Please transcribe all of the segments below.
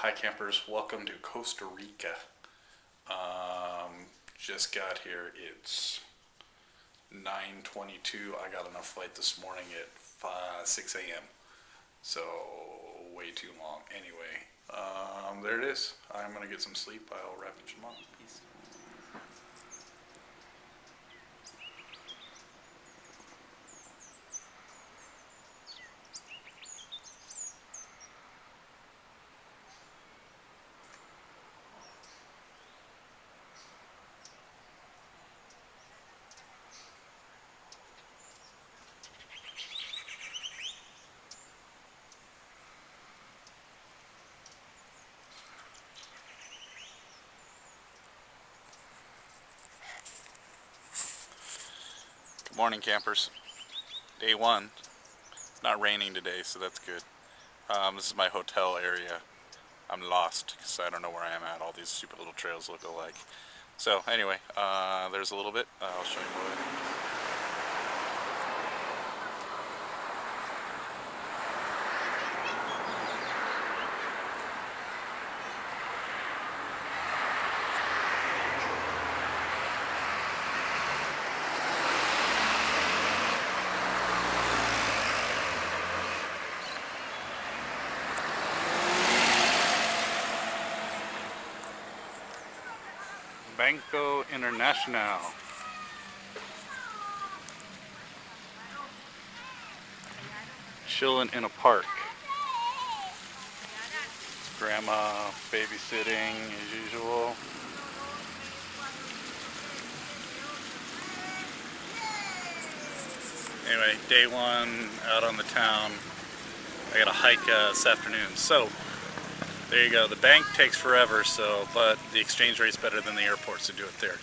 Hi campers, welcome to Costa Rica. Just got here. It's 9:22. I got on a flight this morning at 6 a.m. So way too long. Anyway, there it is. I'm gonna get some sleep. I'll wrap it tomorrow. Peace. Good morning campers. Day one. It's not raining today, so that's good. This is my hotel area. I'm lost because I don't know where I am at. All these stupid little trails look alike. So anyway, there's a little bit. I'll show you what. Banco International. Chilling in a park. Grandma babysitting as usual. Anyway, day one out on the town. I got a hike this afternoon. So there you go. The bank takes forever, but the exchange rate's better than the airport, so do it there.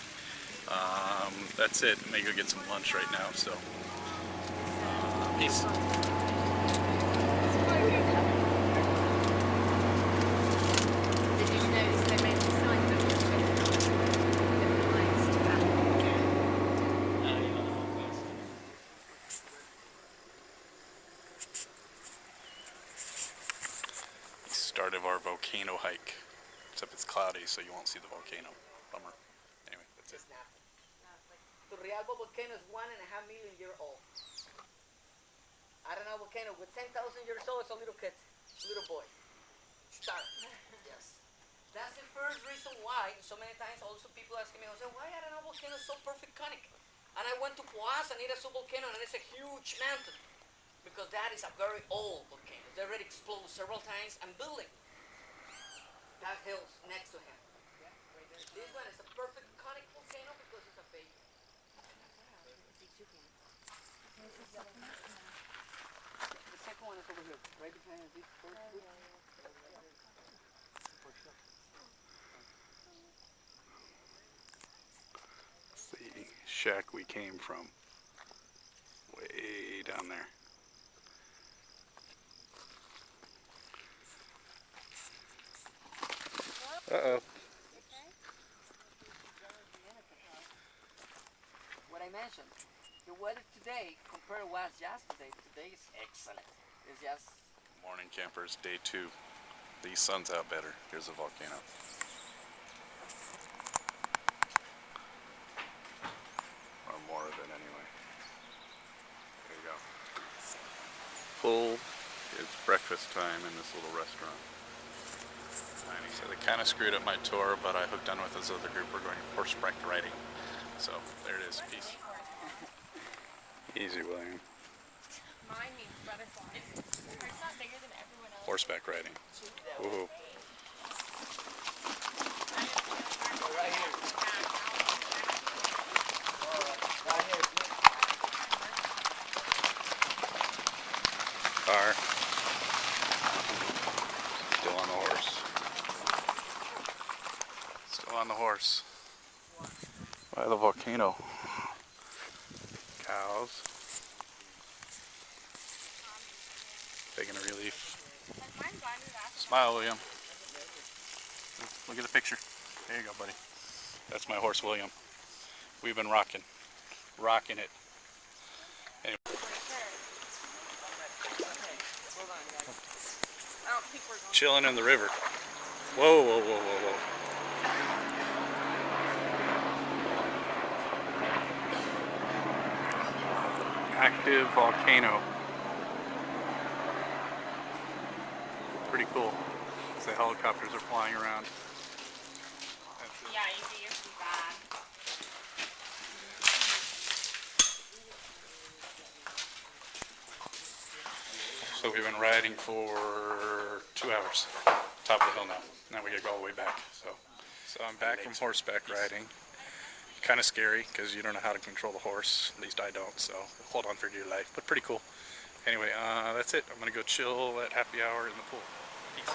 That's it. I'm gonna go get some lunch right now. So peace. Start of our volcano hike, except it's cloudy, so you won't see the volcano. Bummer. Anyway, that's it. The Arenal Volcano is 1.5 million years old. Arenal Volcano with 10,000 years old is a little kid, little boy. Start. Yes. That's the first reason why so many times also people ask me, why Arenal Volcano is so perfect conic? And I went to Poás and it is a volcano and it's a huge mountain. Because that is a very old volcano. They already exploded several times and building. That hill's next to him. Yeah, right there. This one is a perfect conic volcano because it's a baby. The second one is over here, right behind this first. It's the shack we came from. Way down there. Uh-oh. What I mentioned, the weather today compared to what yesterday, today is excellent. It's just... Morning campers, day 2. The sun's out better. Here's a volcano. Or more of it anyway. There you go. Full. It's breakfast time in this little restaurant. So they kind of screwed up my tour, but I hooked on with this other group. We're going horseback riding. So there it is. Peace. Easy, William. Mine means butterfly. It's not bigger than everyone else. Horseback riding. Woohoo. Right here. Right here. Car. Still on the horse. Still on the horse. By the volcano. Cows. Taking a relief. Smile, William. Look at the picture. There you go, buddy. That's my horse, William. We've been rocking it. Anyway. Chilling in the river. Whoa, whoa, whoa, whoa, whoa. Active volcano. Pretty cool. The helicopters are flying around. Yeah, you do your food bad. So we've been riding for 2 hours. Top of the hill now. Now we gotta go all the way back. So I'm back from horseback riding. Kind of scary because you don't know how to control the horse. At least I don't. So hold on for dear life. But pretty cool. Anyway, that's it. I'm gonna go chill at happy hour in the pool. Peace.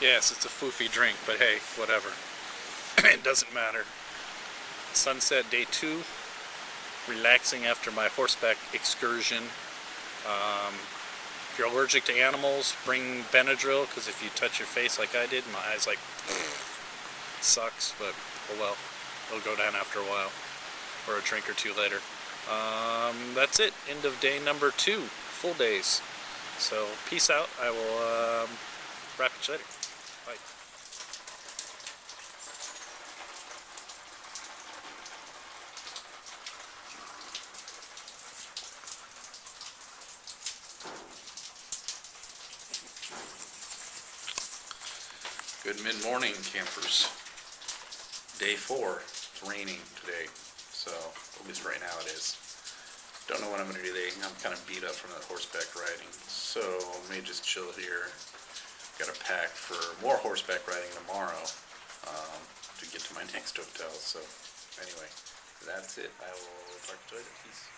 Yes, it's a foofy drink, but hey, whatever. It doesn't matter. Sunset day 2. Relaxing after my horseback excursion. If you're allergic to animals, bring Benadryl, because if you touch your face like I did, my eyes like sucks, but oh well. It'll go down after a while, or a drink or two later. That's it. End of day number 2. Full days. So peace out. I will wrap it later. Bye. Good mid-morning, campers. Day 4. It's raining today, so at least right now it is. Don't know what I'm going to do today. I'm kind of beat up from that horseback riding, so I may just chill here. Got to pack for more horseback riding tomorrow to get to my next hotel. So anyway, that's it. I will talk to you later. Peace.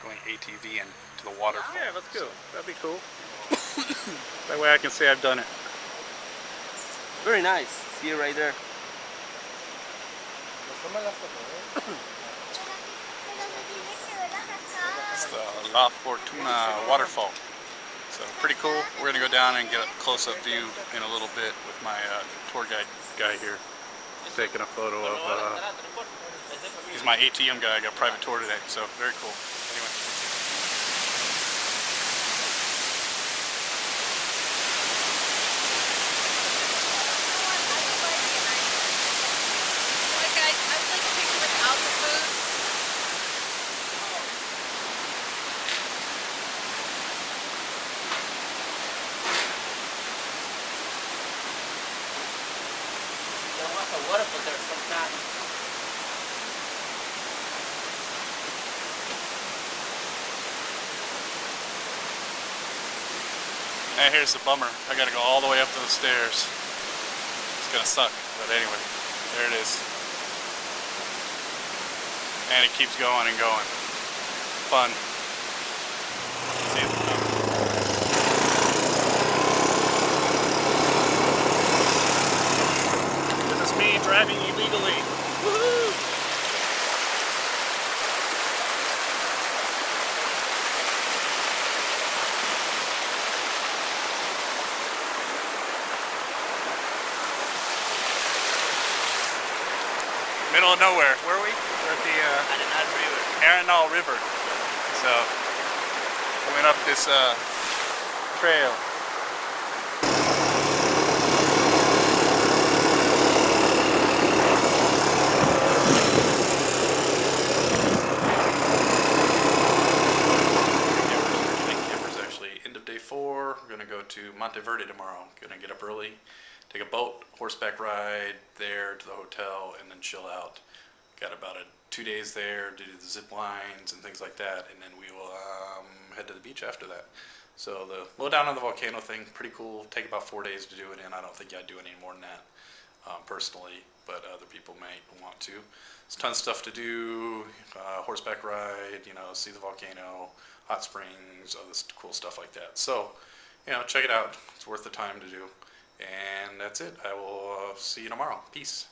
Going ATV and to the waterfall. Yeah, let's go. That'd be cool. That way I can say I've done it. Very nice. See you right there. It's the La Fortuna waterfall. So pretty cool. We're gonna go down and get a close-up view in a little bit with my tour guide guy here. Taking a photo of, he's my ATM guy. I got a private tour today, so very cool. Anyway. Like I would like a picture without the food. A waterfall there sometimes. And here's the bummer. I gotta go all the way up to the stairs. It's gonna suck, but anyway, there it is. And it keeps going and going. Fun. See you at the top. This is me driving illegally. Woohoo! Middle of nowhere. Where are we? We're at the Arenal River. So we went up this trail. Campers actually. End of day 4. We're gonna go to Monteverde tomorrow. Gonna get up early. Take a boat, horseback ride there to the hotel, and then chill out. Got about 2 days there to do the zip lines and things like that, and then we will head to the beach after that. So the lowdown on the volcano thing, pretty cool. Take about 4 days to do it in. I don't think I'd do any more than that personally, but other people might want to. There's tons of stuff to do, horseback ride, you know, see the volcano, hot springs, all this cool stuff like that. So, you know, check it out. It's worth the time to do. And that's it. I will see you tomorrow. Peace.